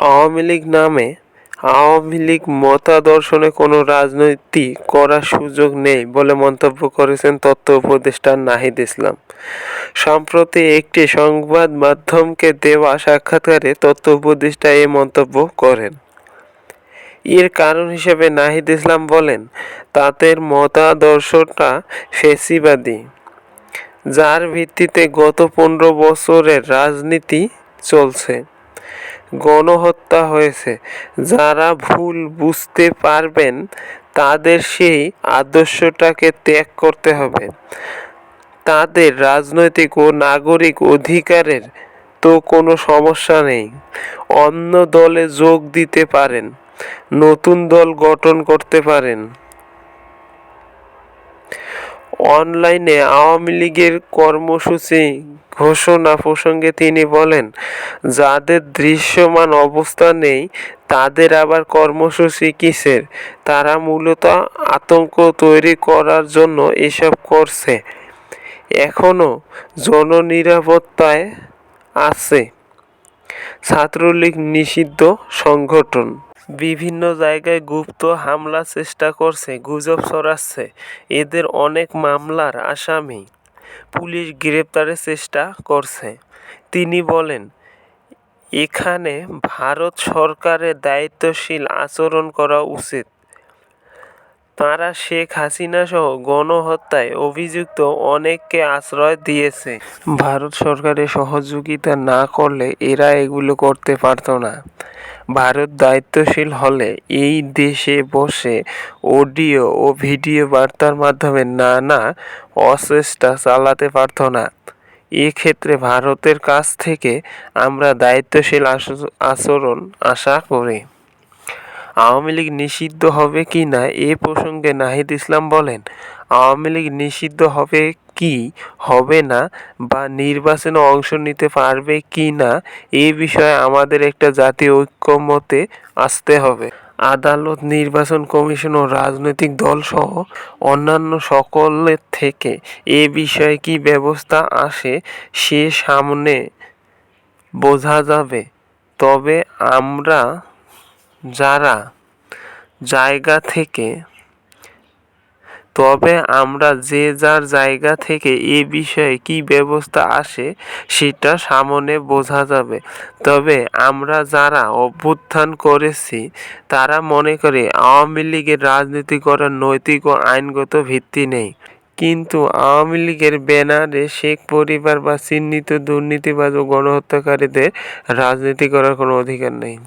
আওয়ামী লীগ নামে আওয়ামী লীগ মতাদর্শনে কোনো রাজনীতি করার সুযোগ নেই বলে মন্তব্য করেছেন তথ্য উপদেষ্টা নাহিদ ইসলাম। সম্প্রতি একটি সংবাদ মাধ্যমকে দেওয়া সাক্ষাৎকারে তথ্য উপদেষ্টা এ মন্তব্য করেন। এর কারণ হিসেবে নাহিদ ইসলাম বলেন, তাদের মতাদর্শটা ফ্যাসিবাদী, যার ভিত্তিতে গত 15 বছরের রাজনীতি চলছে। গণহত্যা হয়েছে। যারা ভুল বুঝতে পারবেন তাদের সেই আদর্শটাকে ত্যাগ করতে হবে। তাদের রাজনৈতিক ও নাগরিক অধিকারের তো কোনো সমস্যা নেই। অন্য দলে যোগ দিতে পারেন, নতুন দল গঠন করতে পারেন। অনলাইনে আওয়ামী লীগের কর্মসূচি ঘোষণা প্রসঙ্গে তিনি বলেন, যাদের দৃশ্যমান অবস্থা নেই তাদের আবার কর্মসূচি কিসের? তারা মূলত আতঙ্ক তৈরি করার জন্য এসব করছে। এখনো জননিরাপত্তায় আছে। ছাত্রলীগ নিষিদ্ধ সংগঠন। বিভিন্ন জায়গায় গুপ্ত হামলার চেষ্টা করছে, গুজব ছড়াচ্ছে। এদের অনেক মামলার আসামি। পুলিশ গ্রেপ্তারের চেষ্টা করছে। তিনি বলেন, এখানে ভারত সরকারের দায়িত্বশীল আচরণ করা উচিত। তারা শেখ হাসিনাসহ গণহত্যায় অভিযুক্ত অনেককে আশ্রয় দিয়েছে। ভারত সরকারের সহযোগিতা না করলে এরা এগুলো করতে পারত না। ভারত দায়িত্বশীল হলে এই দেশে বসে অডিও ও ভিডিও বার্তার মাধ্যমে নানা অচেষ্টা চালাতে পারত না। এক্ষেত্রে ভারতের কাছ থেকে আমরা দায়িত্বশীল আচরণ আশা করি। আওয়ামী লীগ নিষিদ্ধ হবে কি না এ প্রসঙ্গে নাহিদ ইসলাম বলেন, আওয়ামী লীগ নিষিদ্ধ হবে কি হবে না বা নির্বাচনে অংশ নিতে পারবে কি না এ বিষয়ে আমাদের একটা জাতীয় ঐক্যমতে আসতে হবে। আদালত, নির্বাচন কমিশন ও রাজনৈতিক দলসহ অন্যান্য সকলের থেকে এ বিষয়ে কী ব্যবস্থা আসে সে সামনে বোঝা যাবে। তবে আমরা যে যার জায়গা থেকে এ বিষয়ে কী ব্যবস্থা আসে সেটা সামনে বোঝা যাবে। তবে আমরা যারা অভ্যুত্থান করেছি তারা মনে করি আওয়ামী লীগের রাজনীতি করার নৈতিক ও আইনগত ভিত্তি নেই। কিন্তু আওয়ামী লীগের ব্যানারে শেখ পরিবার বা চিহ্নিত দুর্নীতিবাজ ও গণহত্যাকারীদের রাজনীতি করার কোনো অধিকার নেই।